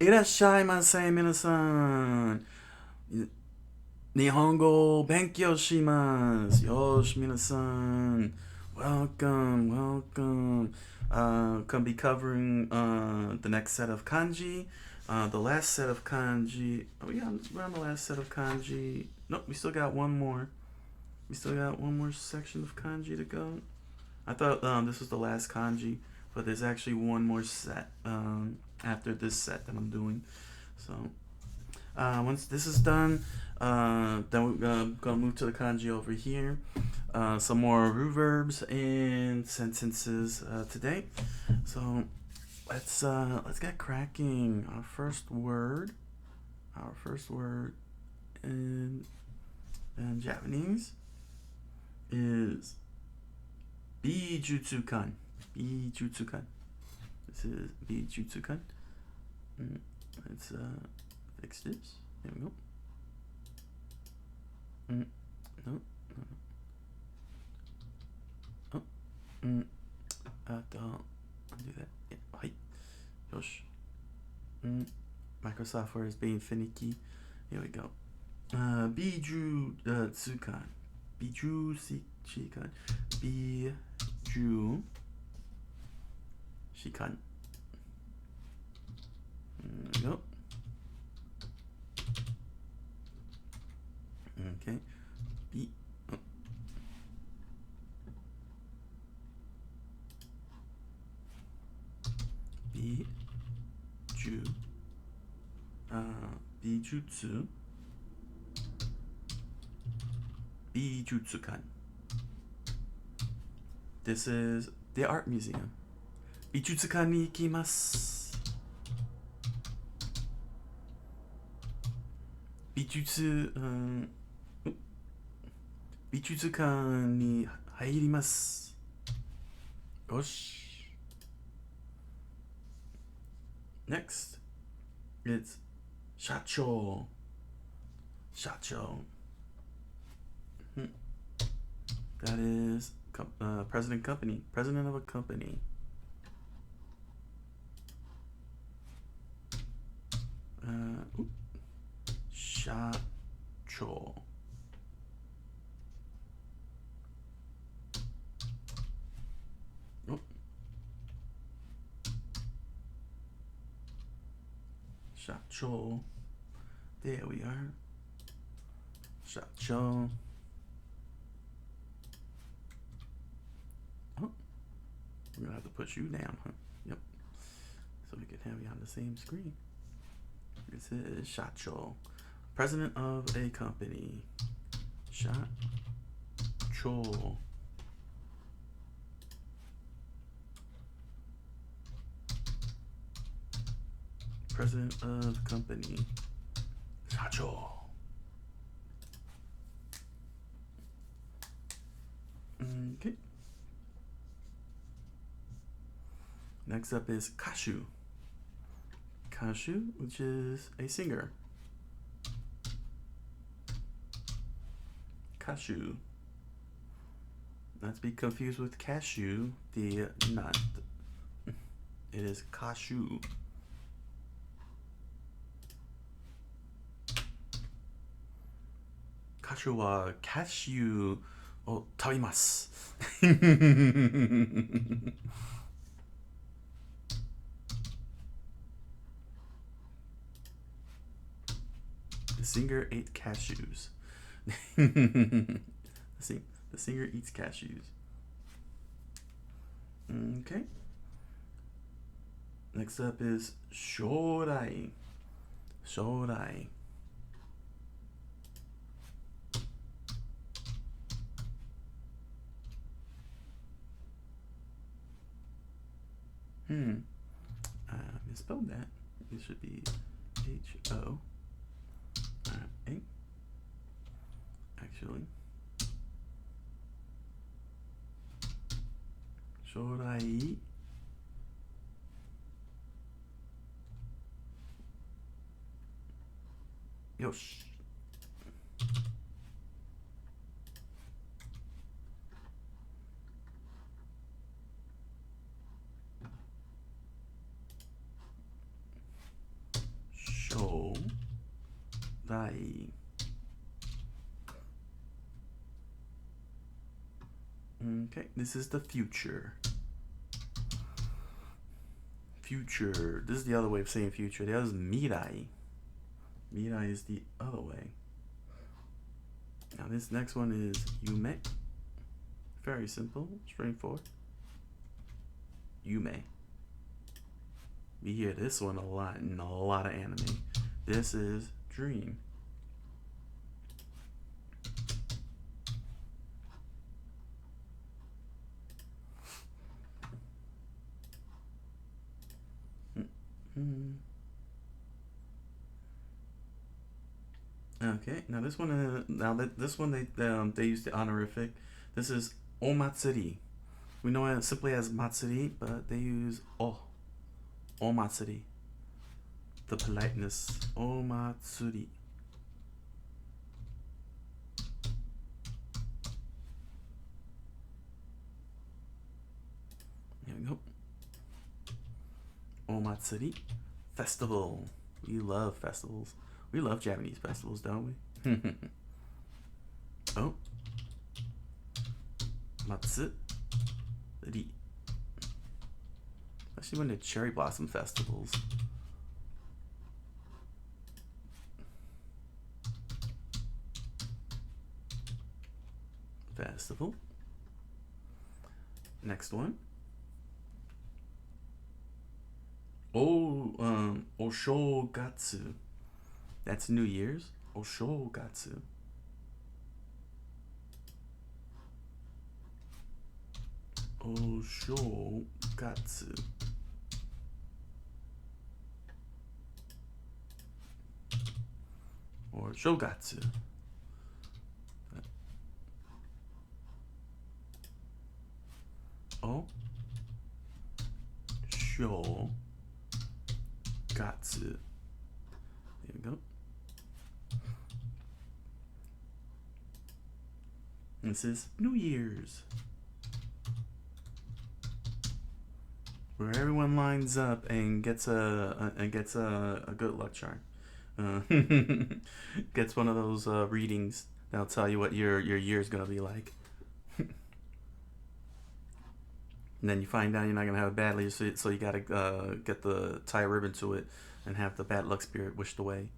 いらっしゃいませ、皆さん。日本語を勉強します。よし、皆さん。Welcome, welcome. Gonna be covering the next set of kanji. The last set of kanji. We're on the last set of kanji. Nope, we still got one more. We still got one more section of kanji to go. I thought this was the last kanji, but there's actually one more set after this set that I'm doing. So once this is done, then we're gonna move to the kanji over here. Some more root verbs and sentences today. So let's get cracking. Our first word in Japanese is bijutsukan. Bijutsukan. This is bijutsukan. Let's fix this. There we go. No. Oh. Undo that. Yeah. Hi. Yosh. Microsoft Word is being finicky. Here we go. Bijutsukan. Bijutsukan. Bijutsukan. There we go. Okay. Bijutsu. Bijutsukan. This is the art museum. Bijutsukan ni ikimasu. Bijutsukan ni hairimasu. Yosh. Next, it's shacho. Shacho. That is president of a company. Shacho. Shacho. There we are. Shacho. Oh, we're gonna have to put you down, huh? Yep. So we can have you on the same screen. This is Shacho, president of a company. Shacho. President of company. Shacho. Okay. Next up is kashu. Kashu, which is a singer. Kashu. Not to be confused with cashew, the nut. It is kashu. Kashu wa cashew o tabimasu. The singer ate cashews. The singer eats cashews. Okay. Next up is shorai. Shorai. I misspelled that. It should be H-O. Actually. Shorai. Yosh. Rai. Okay, this is the future. Future. This is the other way of saying future. The other is mirai. Mirai is the other way. Now this next one is yume. Very simple, straightforward. Yume. We hear this one a lot in a lot of anime. This is dream. Okay, now this one, they use the honorific. This is omatsuri. We know it simply as matsuri, but they use omatsuri. The politeness, omatsuri. Here we go. Omatsuri, festival. We love festivals. We love Japanese festivals, don't we? Oh. Matsuri. Especially when they're cherry blossom festivals. Festival. Next one. Oshogatsu. That's New Year's. Oshogatsu. Oshogatsu. Or shogatsu. Oh. Shogatsu. There we go. This is New Year's, where everyone lines up and gets a good luck charm. Gets one of those readings that'll tell you what your year's gonna be like. And then you find out you're not gonna have a bad year, so you gotta tie a ribbon to it and have the bad luck spirit wished away.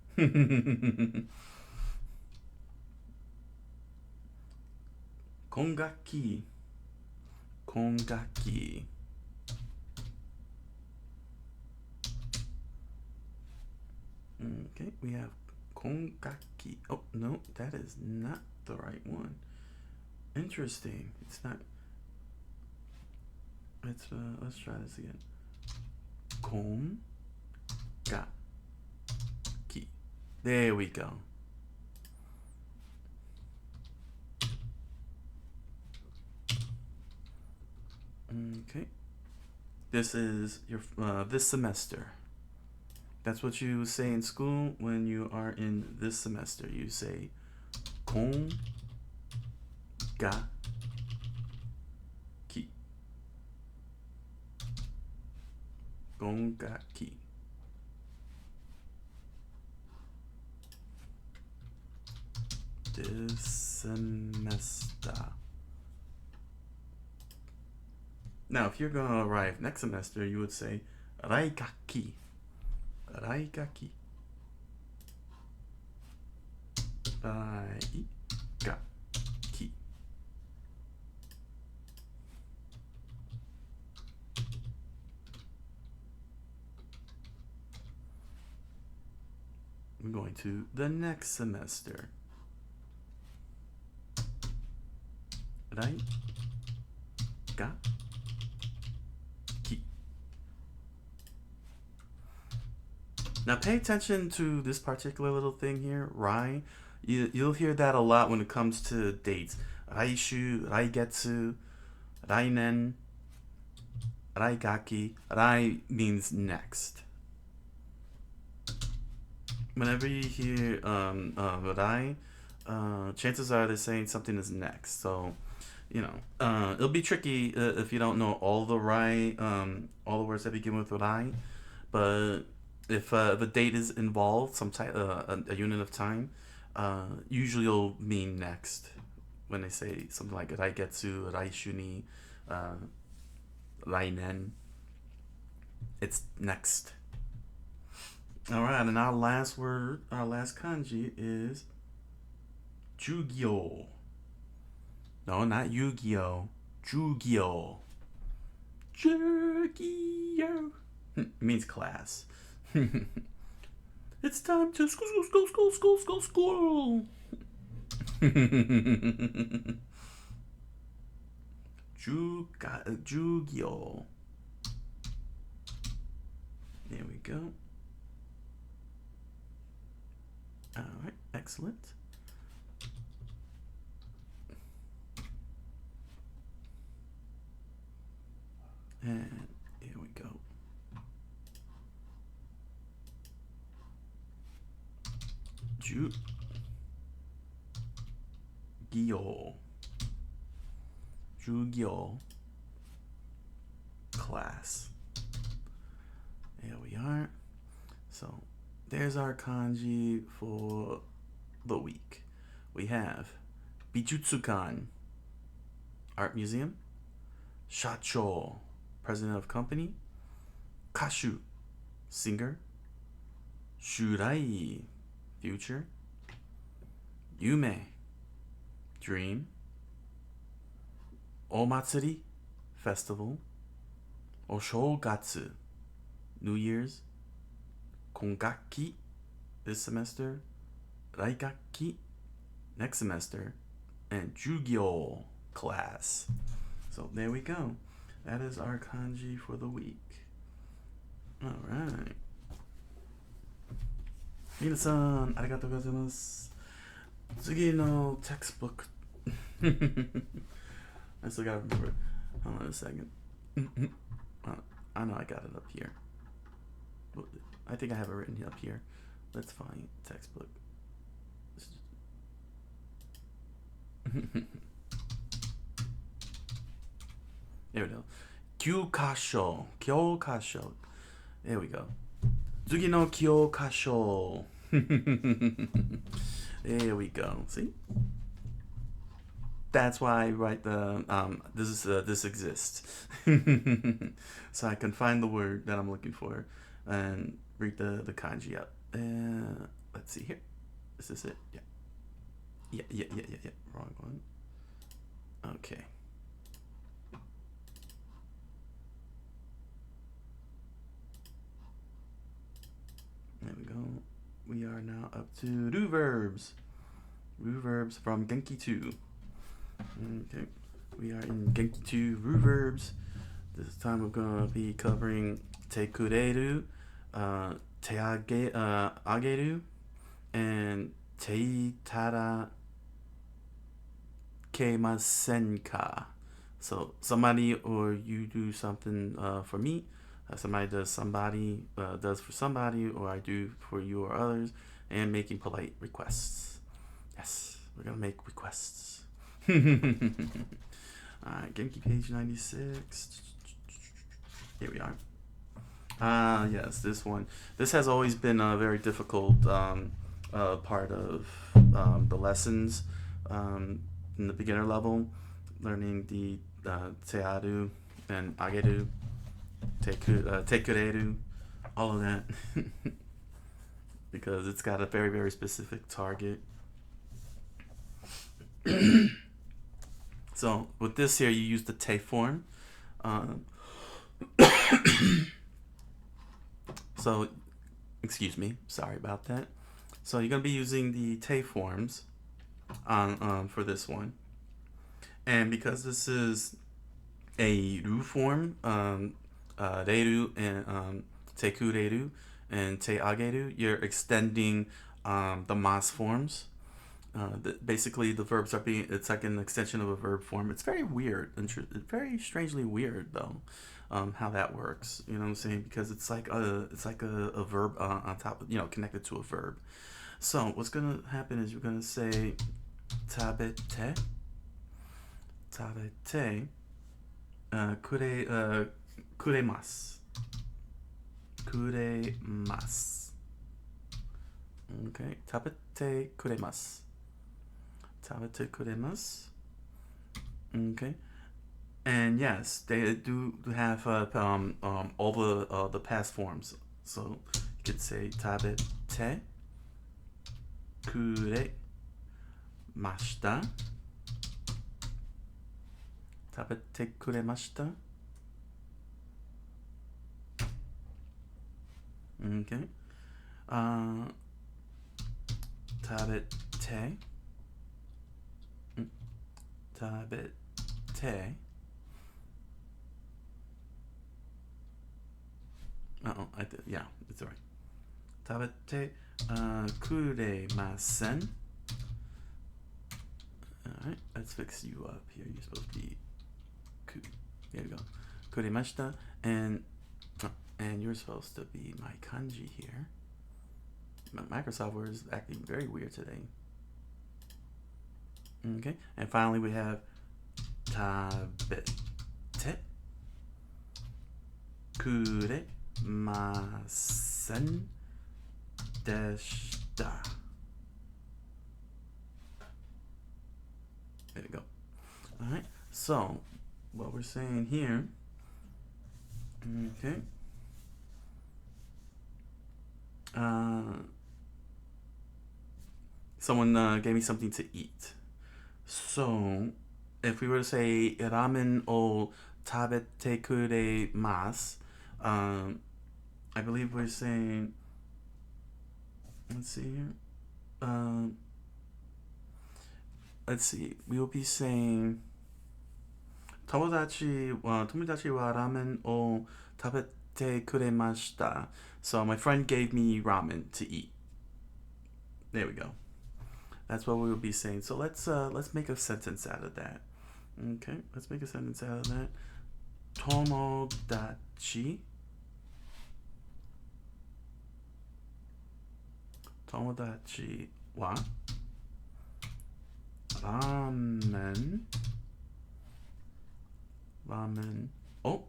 Kongaki. Okay, we have kongaki. Oh, no, that is not the right one. Interesting. It's not. Let's try this again. Kongaki. There we go. Okay. This is your this semester. That's what you say in school when you are in this semester. You say kongaki. Kongaki. This semester. Now, if you're going to arrive next semester, you would say raigaki. Raigaki. Raigaki. We're going to the next semester. Raigaki. Now pay attention to this particular little thing here, rai. You'll hear that a lot when it comes to dates. Raishu, raigetsu, rainen, raigaki. Rai means next. Whenever you hear rai, chances are they're saying something is next. So, it'll be tricky if you don't know all the rai, all the words that begin with rai. But if the date is involved, some type a unit of time, usually it'll mean next. When they say something like "raigetsu," "raishu ni," "rainen," it's next. All right, and our last word, our last kanji is jugyo. No, not Yu-Gi-Oh. Jugyo. Jugyo. It means class. It's time to school. Jugyo. There we go. All right, excellent. And here we go. Jugyo class. There we are. So there's our kanji for the week. We have Bijutsukan, art museum. Shacho, president of company. Kashu, singer. Shurai, future. Yume, dream. Omatsuri, festival. Oshogatsu, New Year's. Kongaki, this semester. Raigaki, next semester. And Jugyo, class. So there we go. That is our kanji for the week. All right. Mina-san, arigatou gozaimasu. Tsugi no textbook. I still gotta remember. Hold on a second. I know I got it up here. I think I have it written up here. Let's find textbook. There we go. Kyokasho. Kyokasho. There we go. Tsugi no kyokasho. There we go. See? That's why I write the this exists. So I can find the word that I'm looking for and read the kanji up. Let's see here. Is this it? Yeah. Wrong one. Okay. There we go. We are now up to new verbs. New verbs from Genki 2. Okay. We are in Genki 2 new verbs. This time we're going to be covering te kureru, te ageru, and te itadakemasen ka. So somebody or you do something for me. Somebody does for somebody, or I do for you or others, and making polite requests. Yes, we're gonna make requests. Alright, Genki page 96. Here we are. Yes, this one. This has always been a very difficult part of the lessons in the beginner level, learning the tearu and ageru. Tekureru, all of that, because it's got a very, very specific target. So with this here, you use the te form. So, excuse me, sorry about that. So you're gonna be using the te forms for this one, and because this is a ru form, reru and te kureru and te ageru, you're extending the mas forms. Basically, the verbs are it's like an extension of a verb form. It's very weird, very strangely weird though, how that works. You know what I'm saying? Because it's like a verb on top of, connected to a verb. So what's gonna happen is you're gonna say tabete, kuremasu. くれます。Okay, 食べてくれます。食べてくれます。Okay. And yes, they do have all the past forms. So you could say 食べてくれました。食べてくれました。Okay. 食べて食べてyeah, it's alright. 食べてくれません。Alright, let's fix you up here. You're supposed to be there you go. くれました and you're supposed to be my kanji here. Microsoft Word is acting very weird today. Okay, and finally we have 食べてくれませんでした。There you go. All right. So, what we're saying here, okay. Someone gave me something to eat. So, if we were to say ramen o tabete kuremasu, I believe we're saying. Let's see here. Let's see. We will be saying 友達はラーメンを食べてくれました. So my friend gave me ramen to eat. There we go. That's what we will be saying. So let's make a sentence out of that. Okay, let's make a sentence out of that. 友達はラーメンを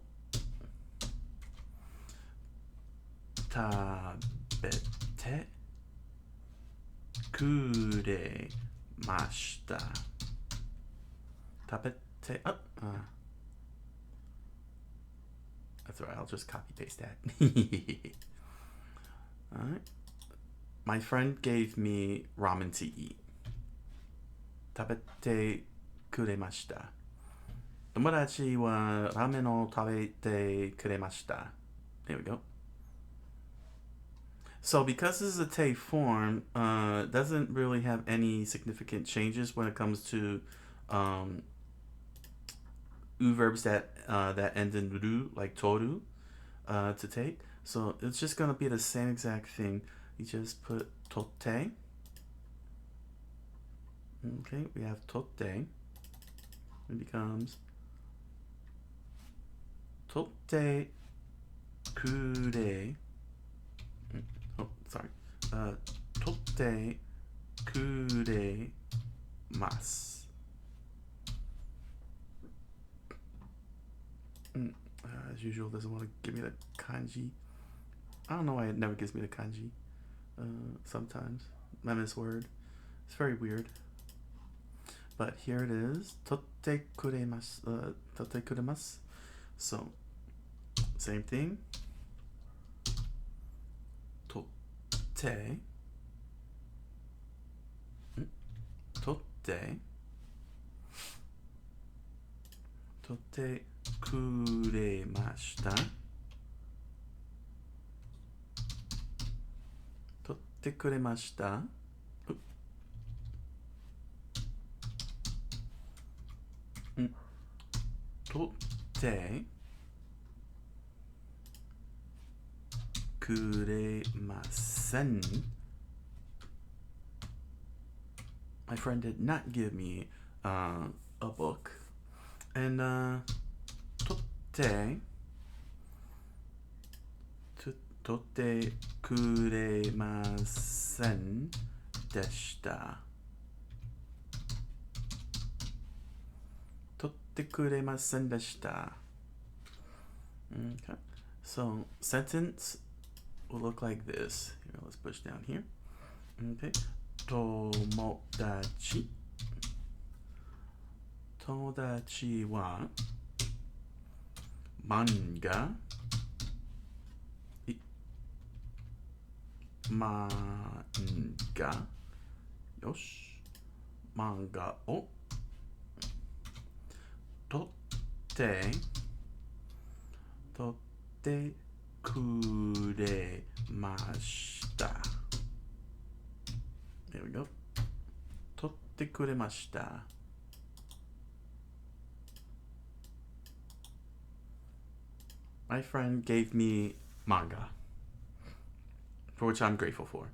食べてくれました。食べてThat's alright, I'll just copy paste that. Alright. My friend gave me ramen to eat. 食べてくれました。友達はラーメンを食べてくれました。There we go. So because this is a te form, doesn't really have any significant changes when it comes to verbs that end in ru, like toru, to take. So it's just gonna be the same exact thing. You just put totte. Okay, we have totte. It becomes totte kure. Oh, sorry. Totte kure mas. As usual, doesn't want to give me the kanji. I don't know why it never gives me the kanji. Sometimes. I miss word. It's very weird. But here it is. Totte kuremasu. Totte kuremasu. So, same thing. Totte. Totte. Totte kuremashita. Totte kuremashita. Totte kuremasen. My friend did not give me a book. And totte kuremasen deshita. Totte kuremasen deshita. Okay. So sentence will look like this. Here, let's push down here. Okay. Tomodachi. Tomodachi wa manga. Manga. Yosh. Manga o totte kuremashita. There we go. Totte kuremashita. My friend gave me manga, for which I'm grateful for.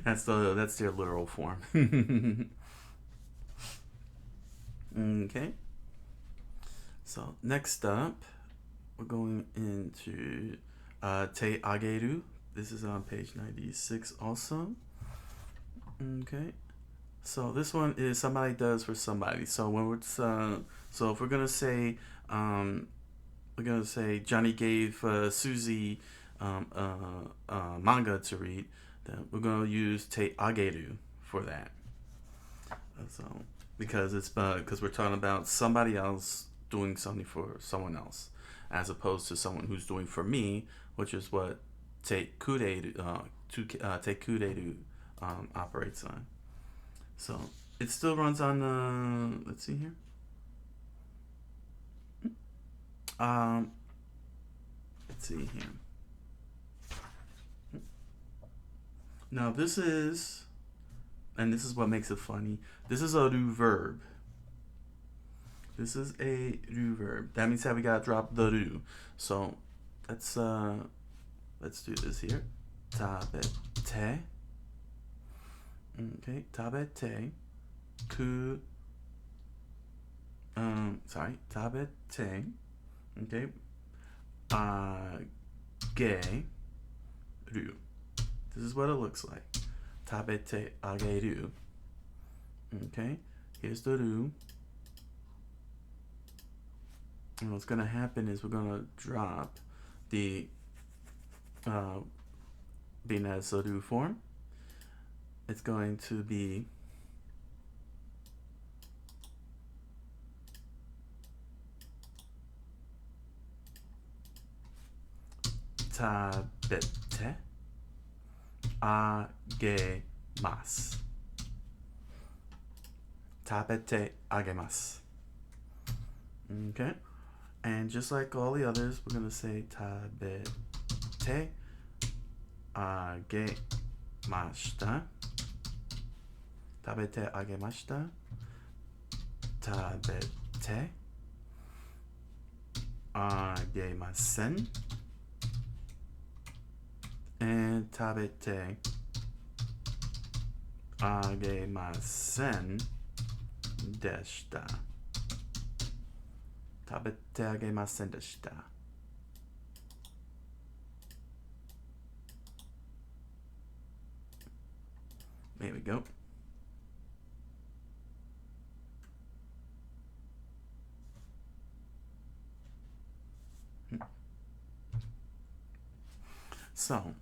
That's their literal form. Okay. So next up, we're going into te ageru. This is on page 96 also. Okay. So this one is somebody does for somebody. So when we're so if we're gonna say Johnny gave Susie manga to read, then we're gonna use te ageru for that. So because we're talking about somebody else doing something for someone else, as opposed to someone who's doing for me, which is what te kureru operates on. So it still runs on. Let's see here. Let's see here. Now this is what makes it funny. This is a ru verb. This is a ru verb. That means that we gotta drop the ru. So let's do this here. Tabete. Okay, tabete. Tabete. Okay. Ageru. This is what it looks like. Tabete ageru. Okay. Here's the ru. And what's gonna happen is we're gonna drop the being as a ru form. It's going to be tabete agemasu. Tabete agemasu. Okay, and just like all the others, we're gonna say tabete agemashita. Tabete agemashita. Tabete agemasen. And tabete agemasen deshita. Tabete agemasen deshita. There we go. So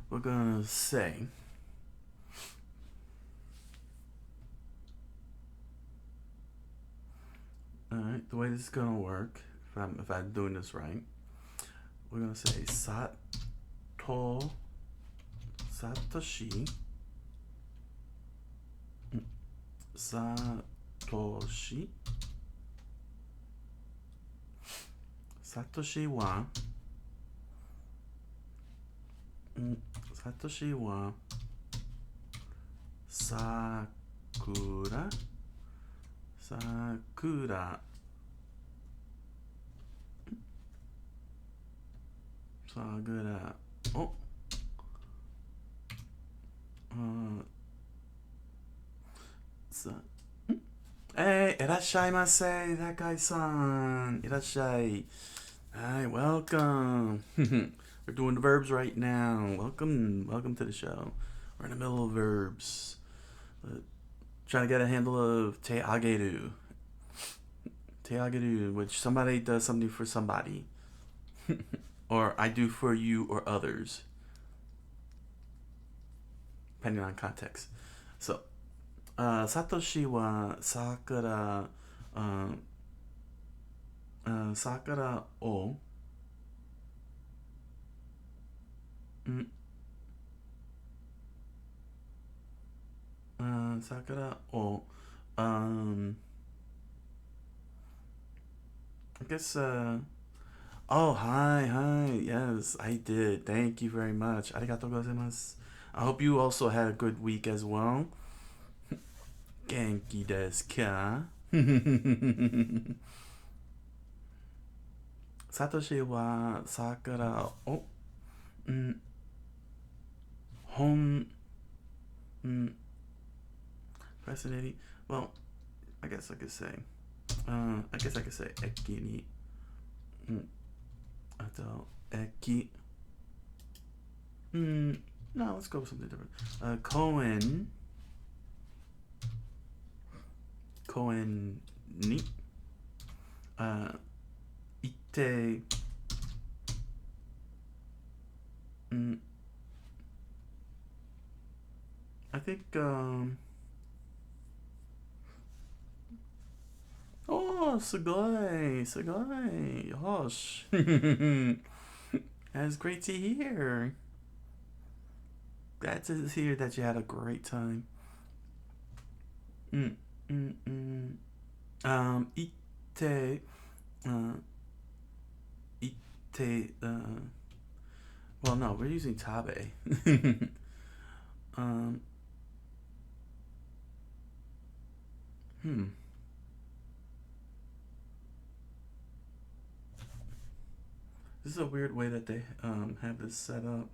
we're gonna say alright, the way this is gonna work, if I'm doing this right, we're gonna say Satoshi wa sakura oh hey, irashaimase, Takai-san. Irashai. Hi, welcome. We're doing the verbs right now. Welcome to the show. We're in the middle of verbs. Trying to get a handle of te ageru. Te ageru, which somebody does something for somebody. or I do for you or others, depending on context. So, Satoshi wa Sakura, Sakura o, Sakura o, I guess, oh, hi, yes, I did. Thank you very much. Arigatou gozaimasu. I hope you also had a good week as well. Genki desu ka? Satoshi wa Sakura o, hon, fascinating. Well, I guess I could say, eki ni, ato, eki, no, let's go with something different. Koen ni, ite, I think, oh, sugoi, yosh. That's great to hear. Glad to hear that you had a great time. Ite, well, no, we're using tabe. This is a weird way that they have this set up.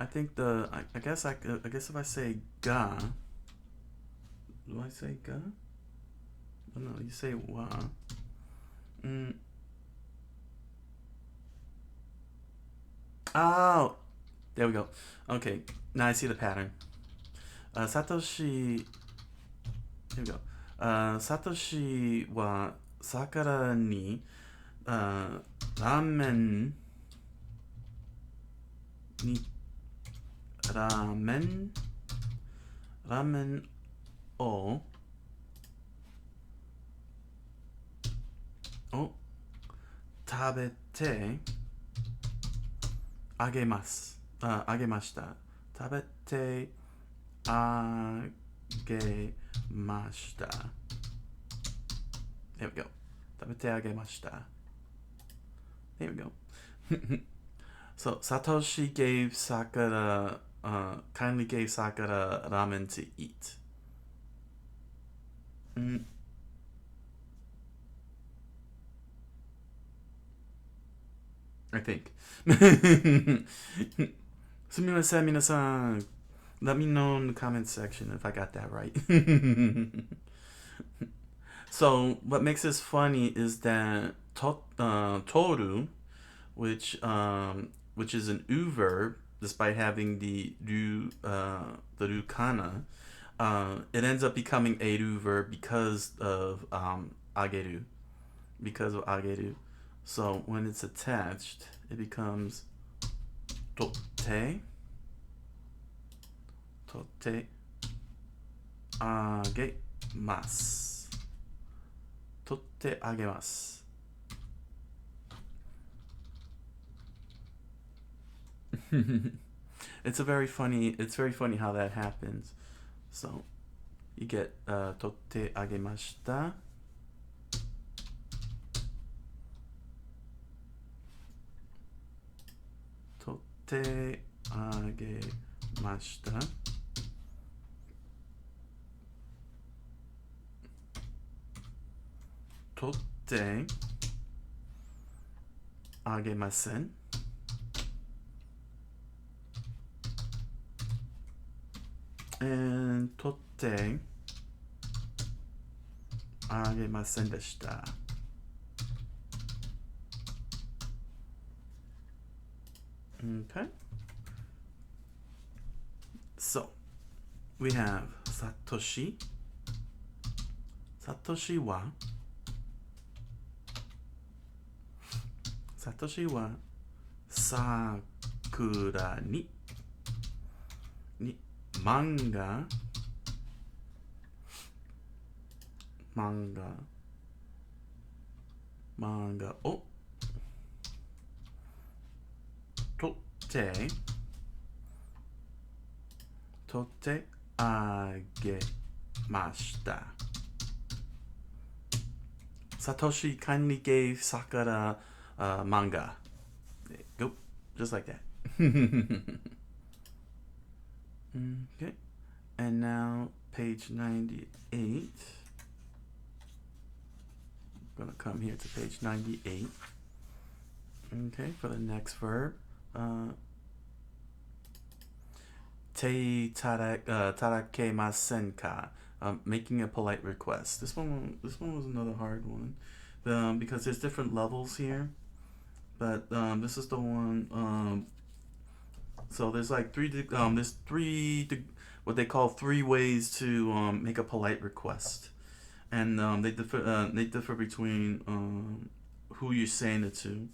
I think I guess if I say ga, do I say ga? Oh, no, you say wa. Oh, there we go. Okay, now I see the pattern. Satoshi, here we go. Satoshi wa Sakura ni ramen o tabete agemasu. Agemashita. Tabete agemashita. There we go. Tabete agemashita. There we go. So Satoshi gave Sakura, kindly gave Sakura ramen to eat. I think. Sumimasen, minasan. Let me know in the comments section if I got that right. So what makes this funny is that toru, which is an u verb, despite having the ru kana, it ends up becoming a ru verb because of ageru. So when it's attached, it becomes totte agemasu. Totte agemasu. It's very funny how that happens. So you get totte agemashita. Totte agemashita. Totte agemasen. And totte agemasen deshita. Okay. So we have Satoshi wa サトシは桜に漫画を撮ってあげました。Satoshi kindly gave Sakura manga. Go, just like that. Okay, and now page 98. I'm gonna come here to page 98. Okay, for the next verb. Te tarakemasen ka. Making a polite request. This one was another hard one, because there's different levels here, but this is the one. So there's like three what they call three ways to make a polite request, and they differ between who you're saying it to,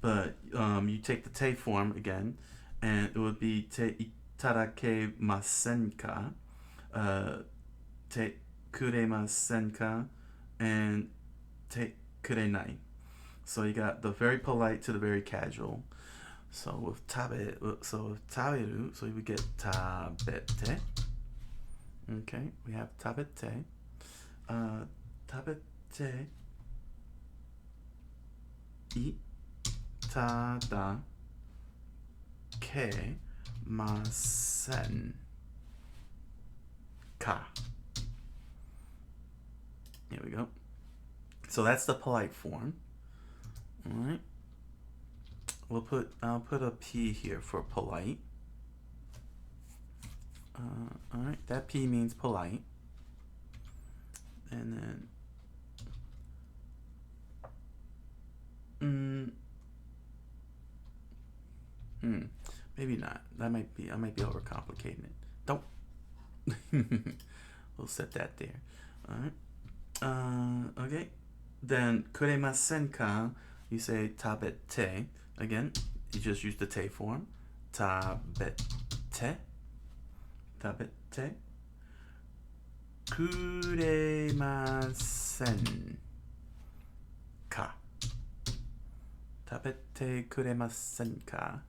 but you take the te form again, and it would be te itarakemasen ka. Te kuremasen ka and te kurenai. So you got the very polite to the very casual. So with taberu, so we get tabete. Okay, we have tabete. Tabete itadakemasen ka. Here we go. So that's the polite form. All right. I'll put a P here for polite. All right. That P means polite. And then, maybe not. I might be overcomplicating it. Don't. We'll set that there. All right. Okay. Then kuremasen ka, you say tabete. Again, you just use the te form. Tabete. Kuremasen ka. Tabete kuremasen ka.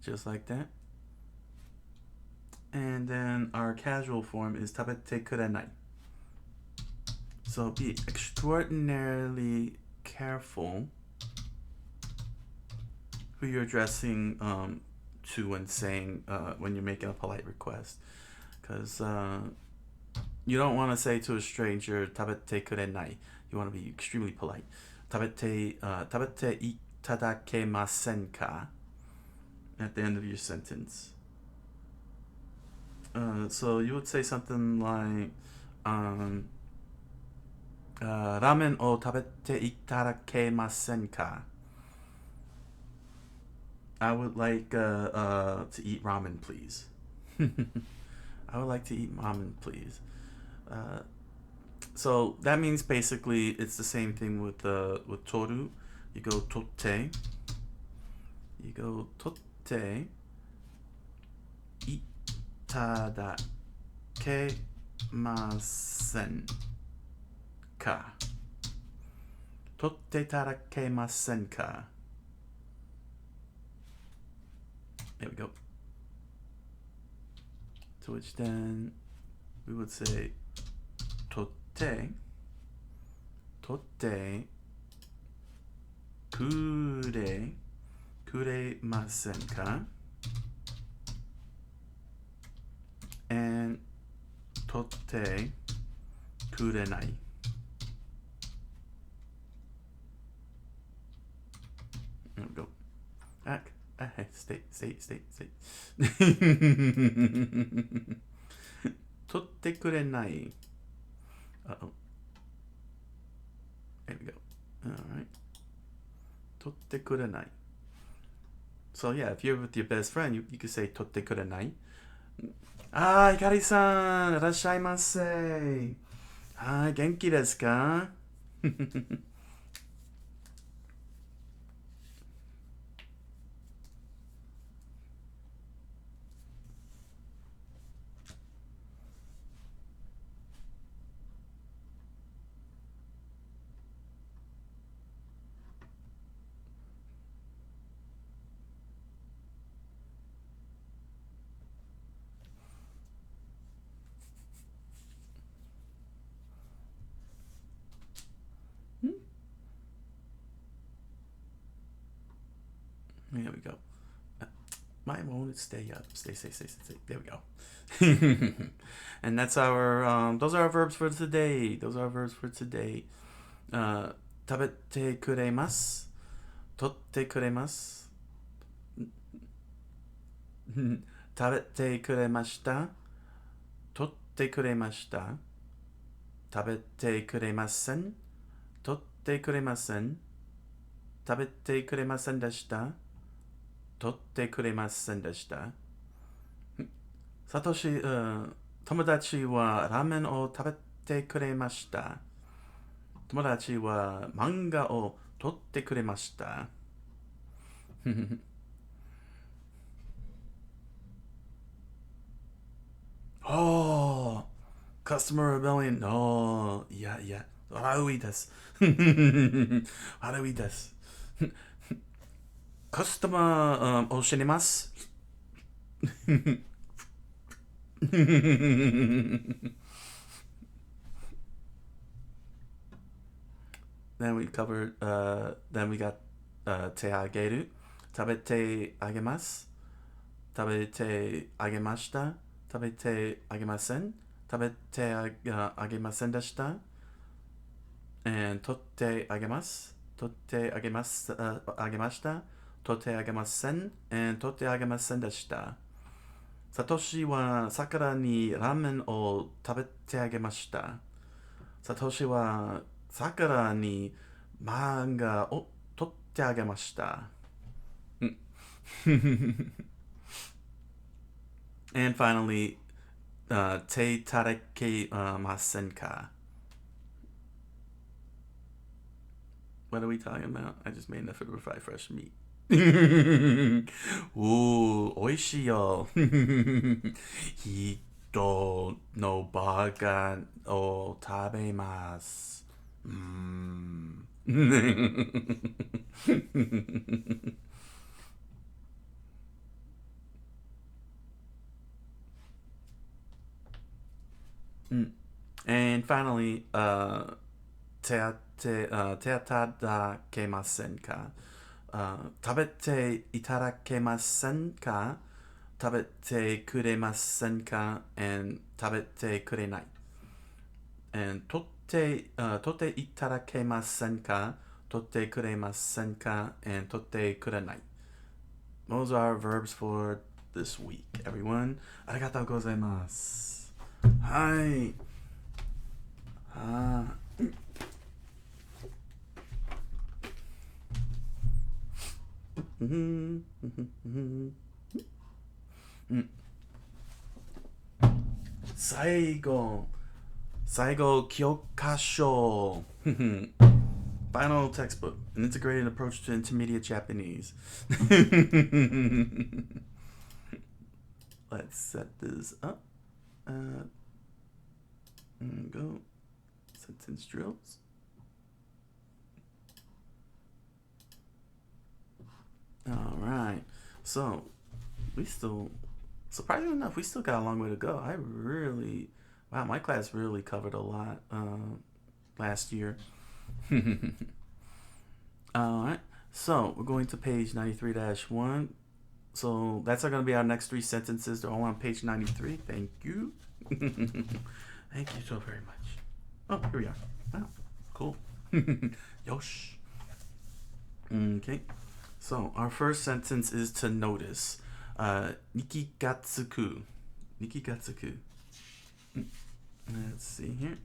Just like that. And then our casual form is tabete kurenai. So be extraordinarily careful who you're addressing to when saying when you're making a polite request, because you don't want to say to a stranger tabete kurenai. You want to be extremely polite. Tabete itadakemasen ka at the end of your sentence. So you would say something like ramen o tabete itadakemasen ka. I would like to eat ramen, please. I would like to eat ramen, please. So that means basically it's the same thing with toru. You go totte. You go totte. Itadakemasen ka. Totte itadakemasen ka. There we go. To which then we would say totte kuremasen ka and totte kurenai. There we go. Back. Stay. Totte kurenai. Uh-oh. There we go. Alright. Totte kurenai. So yeah, if you're with your best friend, you could say totte kurenai. Ah, Ikari-san, irashaimase. Ah, genki desu ka? There we go. Why won't it stay up? Stay. There we go. And that's our, those are our verbs for today. 食べてくれます。取ってくれます。食べてくれました。取ってくれました。食べてくれません。取ってくれません。食べてくれませんでした。取ってくれませんでした。サトシ、友達はラーメンを食べてくれました。友達は漫画を撮ってくれました。Oh, customer rebellion. Oh, yeah. 悪いです。悪いです。カスタマーを教えます。Then we covered, then we got てあげる。食べてあげます。食べてあげました。食べてあげません。食べてあげませんでした。And 取ってあげます。取ってあげます。あげました。取ってあげません。And 取ってあげませんでした。サトシは桜にラーメンを食べてあげました。サトシは桜に漫画を撮ってあげました。And finally, 手いただけませんか? What are we talking about? I just made an effort to fry fresh meat. Ooh, 美味しいよ。人のバーガーを食べます。And finally, 手いただけませんか? 食べていただけませんか? 食べてくれませんか? And 食べてくれない。And 取っていただけませんか? 取ってくれませんか? And 取ってくれない。Those are our verbs for this week, everyone. ありがとうございます。はい。最後教科書 Final textbook, an integrated approach to intermediate Japanese. Let's set this up. Go. Sentence drills. All right. So, surprisingly enough, we still got a long way to go. Wow, my class really covered a lot last year. All right. So, we're going to page 93-1. So, that's going to be our next three sentences. They're all on page 93. Thank you. Thank you so very much. Oh, here we are. Wow, cool. Yosh. Okay. So, our first sentence is to notice. Nikigatsuku. Let's see here.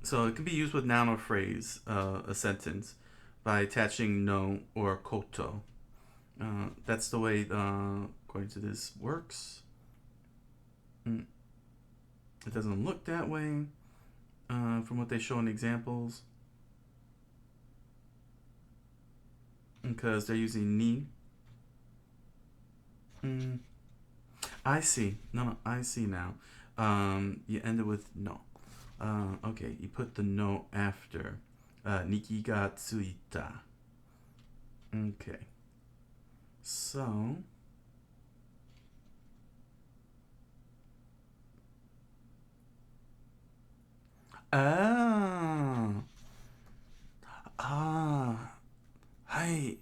So, it can be used with noun or phrase, a sentence, by attaching no or koto. That's the way, according to this, works. It doesn't look that way from what they show in examples. Because they're using ni. I see. No, I see now. You end it with no. Okay, you put the no after. Niki ga tsuita. Okay. So. Hi.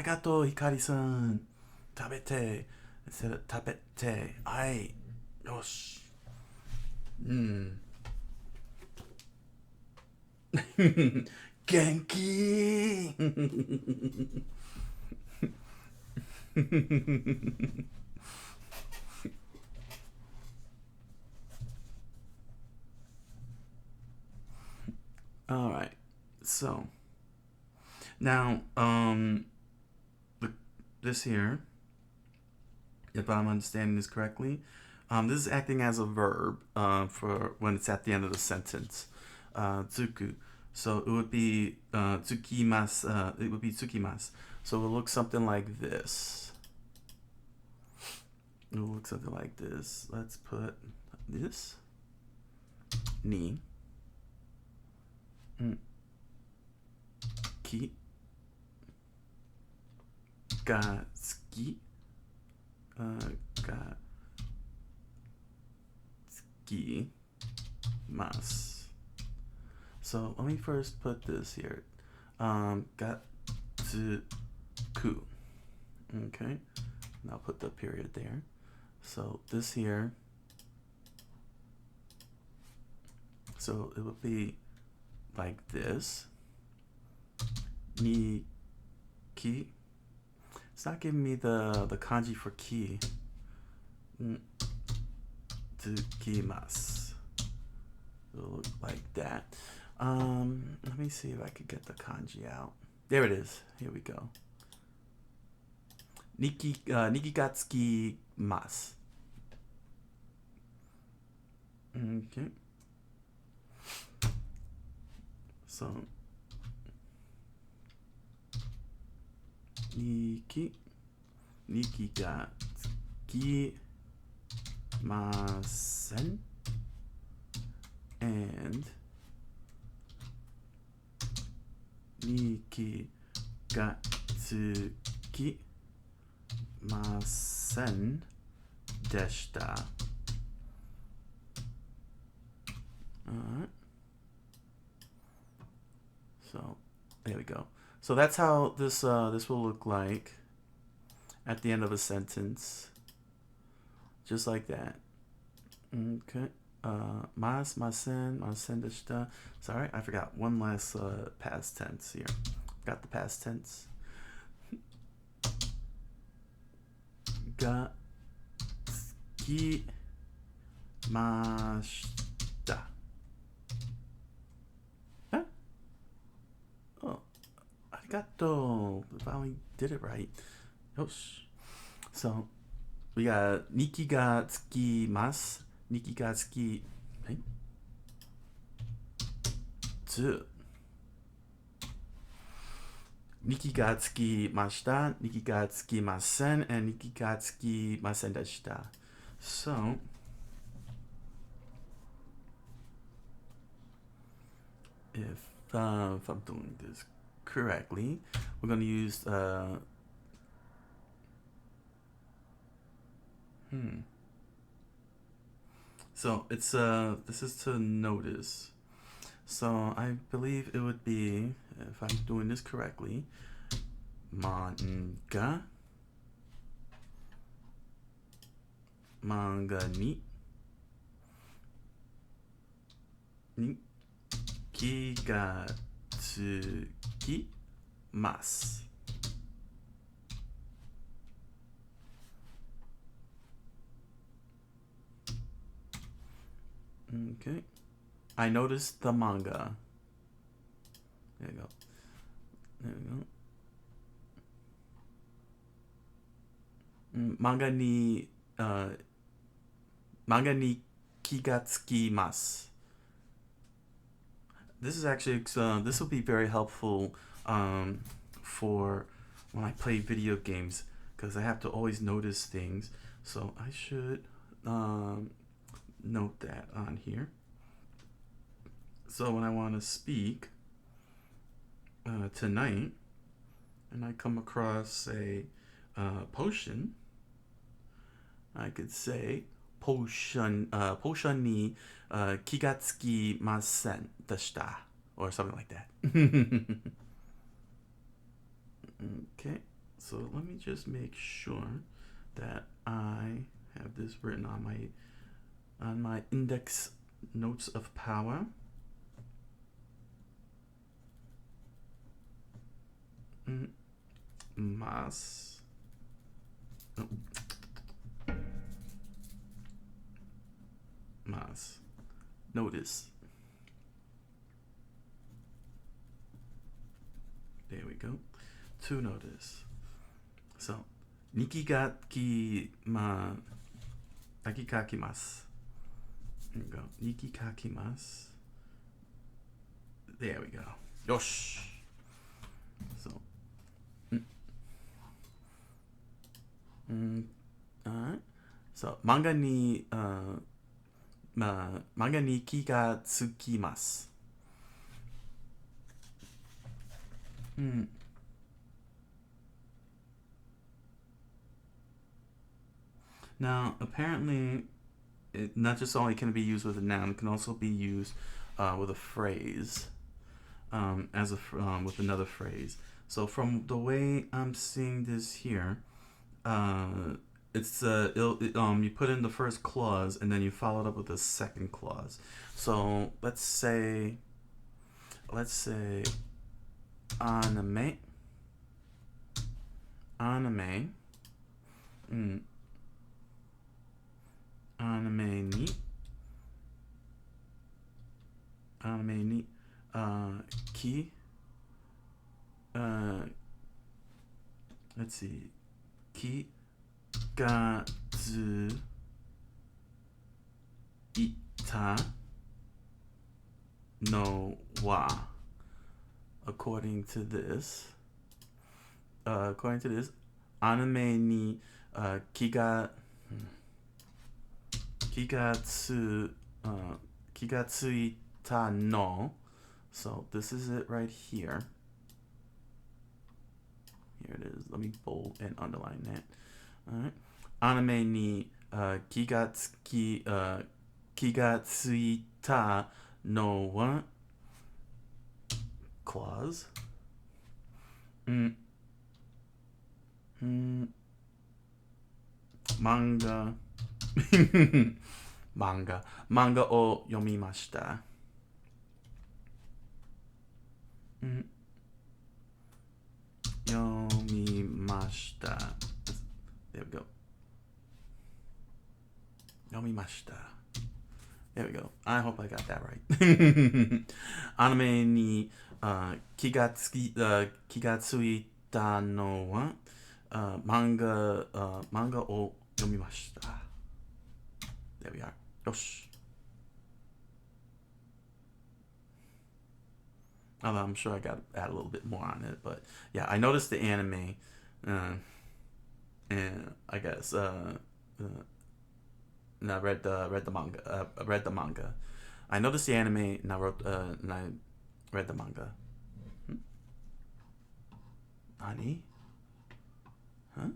arigato, Hikari-san. Tabete. Instead of tabete. Ai. Yosh. Genki. All right. So now, this here, if I'm understanding this correctly, this is acting as a verb for when it's at the end of the sentence. Tsuku. So it would be tsukimasu. It would be tsukimasu. So it will look something like this. It will look something like this. Let's put this. Ni. Ki. Ga tsuki. Ga tsuki mas. So let me first put this here. Got to ku. Okay. And I'll put the period there. So this here. So it would be like this. Ni ki. It's not giving me the kanji for ki. Tsukimasu. It'll look like that. Let me see if I could get the kanji out. There it is. Here we go. Niki ga tsukimasu. Okay. So Niki ga tsukimasen. And Niki ga tsukimasen deshita. Alright. So there we go. So that's how this this will look like at the end of a sentence. Just like that. Okay. Masen deshita. Sorry, I forgot one last past tense here. Got the past tense. Ga tsukimashita. Huh? Oh, arigato. Finally did it right. Yosh. So we got Niki ga tsukimasu. Niki ga tsuki. Hey. Tsu. Niki ga tsukimashita, Niki ga tsukimasen, and Niki ga tsukimasen deshita. So if I'm doing this correctly, we're going to use So it's this is to notice. So I believe it would be, if I'm doing this correctly, manga ni Niki ga tsukimasu. Okay. I noticed the manga. There you go. There we go. Manga ni ki ga tsukimasu. This is actually this will be very helpful for when I play video games, because I have to always notice things. So I should note that on here. So when I want to speak tonight, and I come across a potion, I could say potion ni ki ga tsukimasen deshita, or something like that. Okay, So let me just make sure that I have this written on my index notes of power. Mas. Oh. Mas. Notice. There we go. To notice. So, Nikikakimasu. There we go. Nikikakimasu. There we go. Yosh. So, alright. So, manga ni気がつきます。Now, apparently, not just only can it be used with a noun, it can also be used with a phrase, with another phrase. So, from the way I'm seeing this here, it's you put in the first clause and then you follow it up with the second clause. So let's say anime. Anime ni ki let's see ki ga zu ita no wa. According to this, anime ni kiga tsuita no. So this is it right here. Here it is. Let me bold and underline that. All right. Anime ni kiga tsuita no wa clause. Manga o yomimashita. Yomimashita. There we go. Yomimashita. There we go. I hope I got that right. Anime ni kiga tsuita no wa manga o yomimashita. There we are. Yosh. Although I'm sure I got to add a little bit more on it, but yeah, I noticed the anime, and I guess and I read the manga. I noticed the anime and I read the manga. Nani? Huh?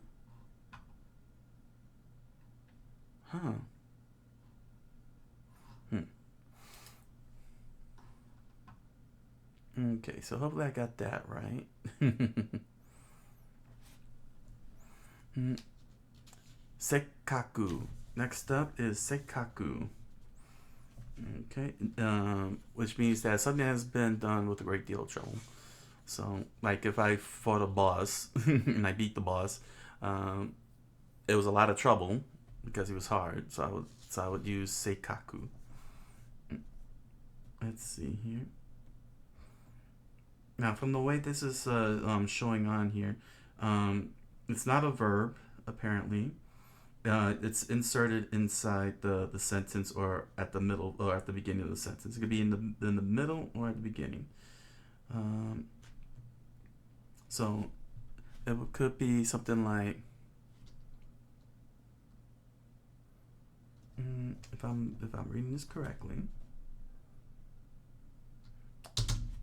Okay, so hopefully I got that right. Sekkaku. Next up is sekkaku. Okay, which means that something has been done with a great deal of trouble. So, like if I fought a boss and I beat the boss, it was a lot of trouble because he was hard. So I would use sekkaku. Let's see here. Now, from the way this is showing on here, it's not a verb, apparently. It's inserted inside the sentence or at the middle or at the beginning of the sentence. It could be in the middle or at the beginning. So it could be something like, if I'm reading this correctly,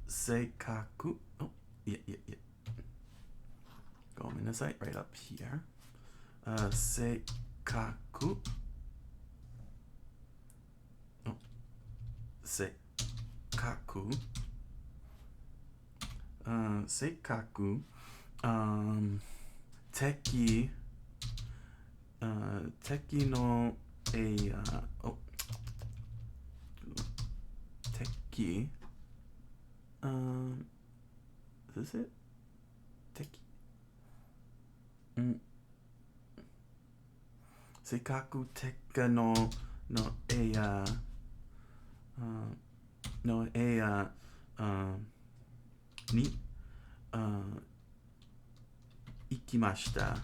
Seikaku. Oh, yeah. Go on the site right up here. Seikaku. Oh, Seikaku. Seikaku. 敵敵の敵is it 敵せっかく敵の絵やに行きました。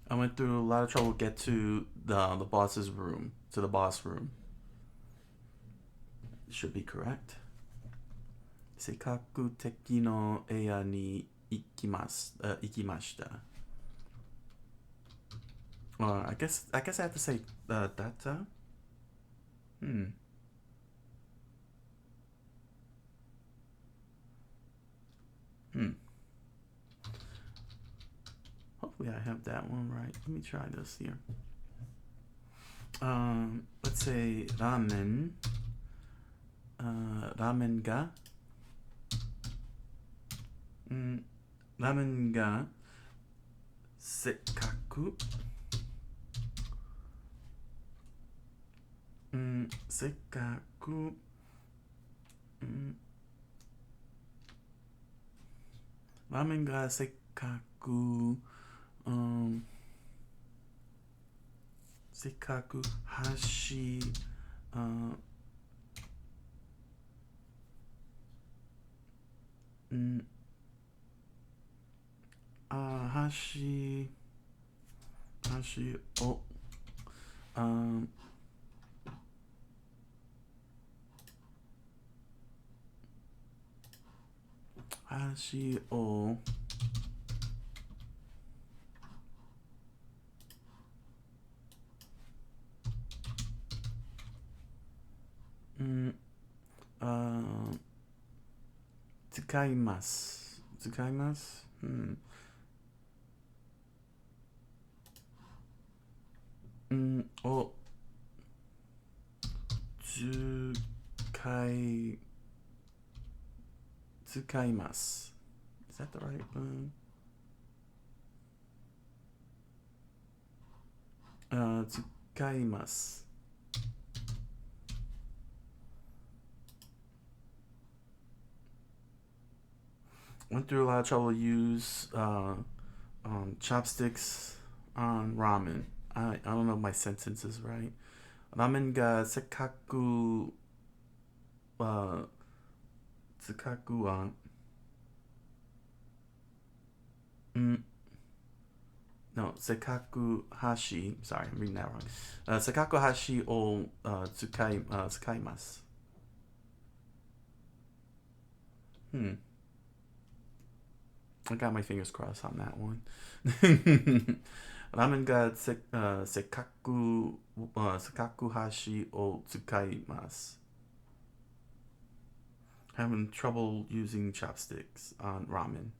I went through a lot of trouble to get to the boss's room, to the boss room. Should be correct. せっかく敵の部屋に行きました。I guess I have to say data. Hopefully I have that one right. Let me try this here. Let's say ramen. Ramen ga. Ramen ga sekkaku. Sekkaku. Ramen ga sekkaku. せっかく箸を使います。を使います。Is that the right one? 使います。Went through a lot of trouble to use chopsticks on ramen. I don't know if my sentence is right. Ramen ga sekkaku wa no, sekkaku hashi. Sorry, I'm reading that wrong. Sekkaku hashi o tsukaimasu. I got my fingers crossed on that one. Ramen ga sekkaku hashi o tsukaimasu. Having trouble using chopsticks on ramen.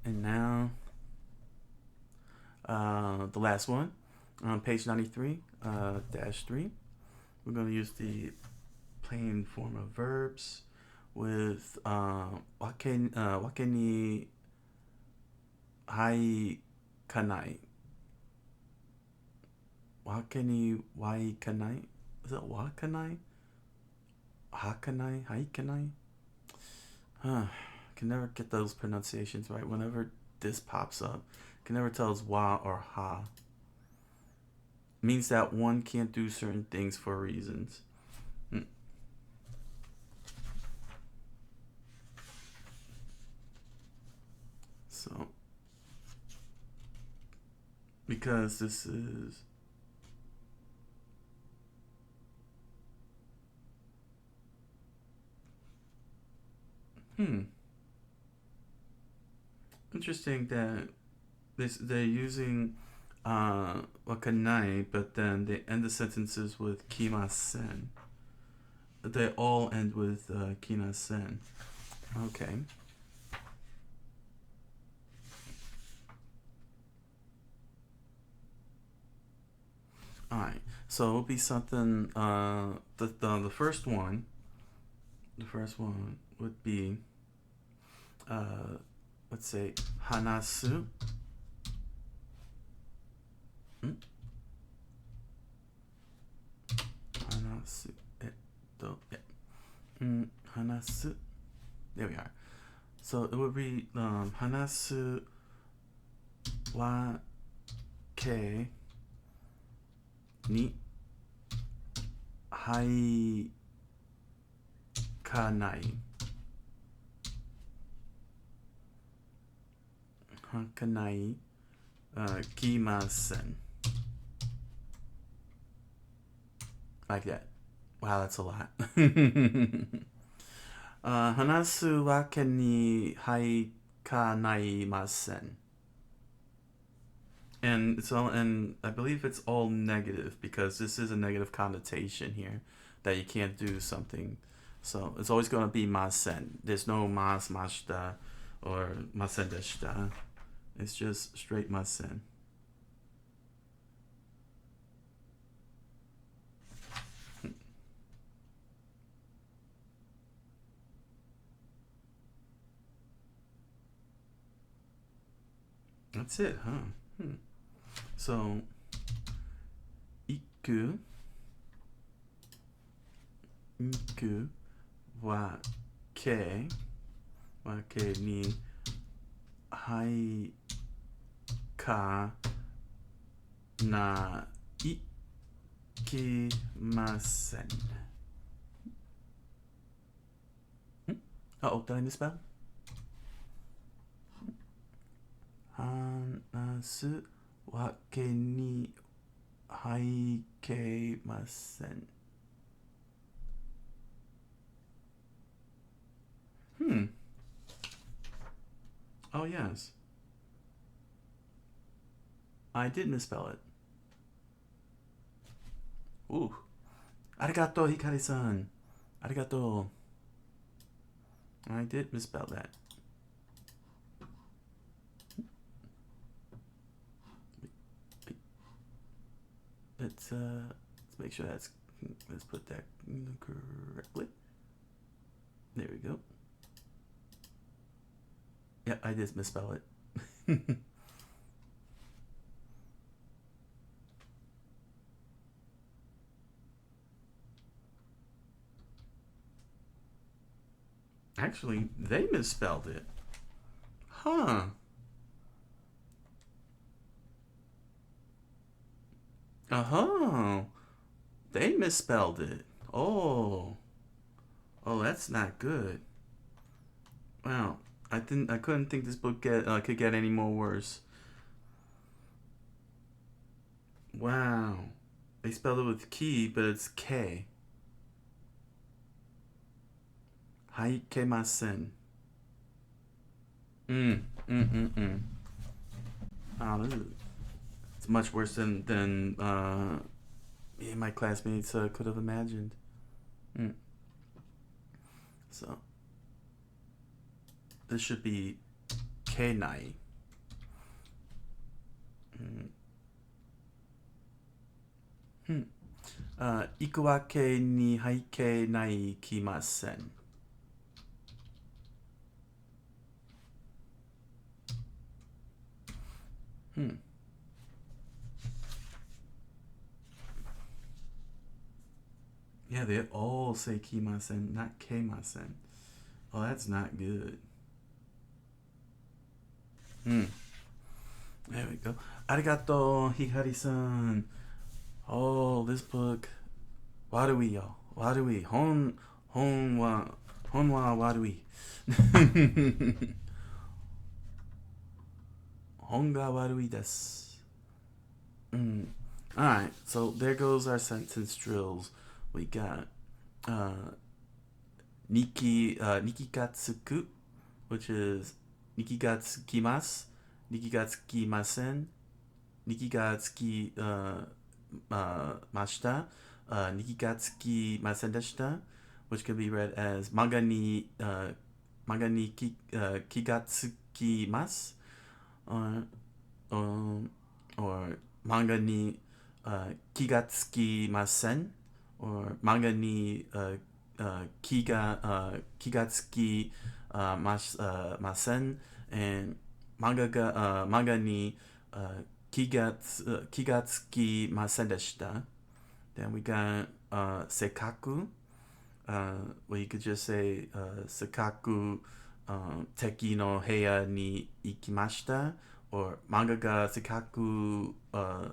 And now, the last one on page 93, -3. We're going to use the plain form of verbs with wake ni haikanai. Wake ni waikanai. Is it wakanai? Hakanai? Haikanai? Can never get those pronunciations right. Whenever this pops up, can never tell it's wa or ha. Means that one can't do certain things for reasons. So, because this is interesting that they're using wakanai, but then they end the sentences with kimasen. They all end with kinasen. Okay. All right. So it would be something. The first one. The first one would be. Let's say hanasu. Hanasu. Yeah. Hanasu. There we are. So it would be hanasu wa ke ni hai kanai. Hakanai kimasen. Like that. Wow, that's a lot. Hanasu wa ke ni hai kanaimasen. And it's all, and I believe it's all negative because this is a negative connotation here that you can't do something. So it's always going to be masen. There's no mas, mashita, or masen deshita. It's just straight masen. That's it, huh? So, iku wa ke ni hai ka na ikimasen. Uh-oh, did I misspell? Hanasu wa ke ni haikemasen. Oh, yes. I did misspell it. Ooh. Arigato, Hikari-san. Arigato. I did misspell that. Let's make sure let's put that correctly. There we go. Yeah, I did misspell it. Actually, they misspelled it. Huh. Uh-huh. They misspelled it. Oh, that's not good. Wow. I couldn't think this book could get any more worse. Wow. They spelled it with ki, but it's K. Haikemasen. Oh, it's much worse than me and my classmates could have imagined. So this should be kenai. Ikuwake ni haike nai kimasen. Yeah, they all say kimasen, not keimasen. Oh, that's not good. There we go. Arigato, Hikari-san. Oh, this book. Warui, yo. Warui. Hon wa warui. Hon ga warui desu. Alright, so there goes our sentence drills. We got nikigatsuku, which is nikigatsukimasu, nikigatsukimasen, nikigatsuki mashita, nikigatsukimasen deshita, which could be read as manga ni kigatsukimasu, or manga ni 気がつきません or 漫画に、気がつき、ません and 漫画に、気がつきませんでした Then we got sekaku. Well, you could just say sekaku teki no heya ni ikimashita, or manga ga sekaku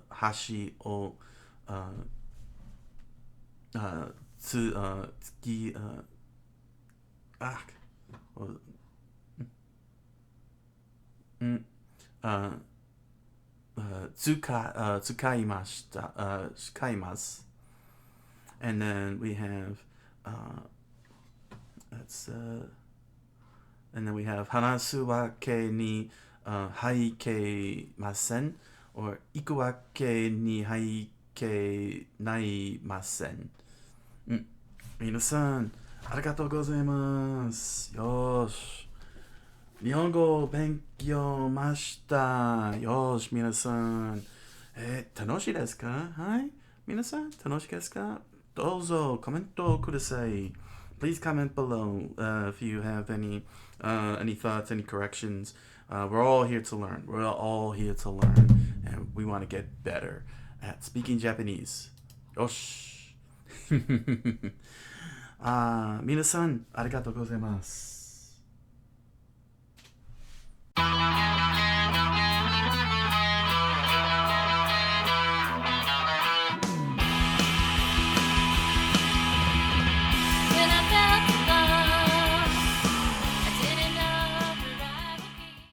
hashi o tsuki ah tsukaimashita skaimasu. And then we have and then we have hanasu wa ke ni haikei masen, or iku wa ke ni haikei nai masen. 皆さん、ありがとうございます。よし。日本語を勉強ました。よし、皆さん。楽しいですか？はい。皆さん、楽しいですか？どうぞコメントをください。Please comment below if you have any thoughts, any corrections. We're all here to learn. We're all here to learn. And we want to get better at speaking Japanese. よし。皆さん、ありがとうございます。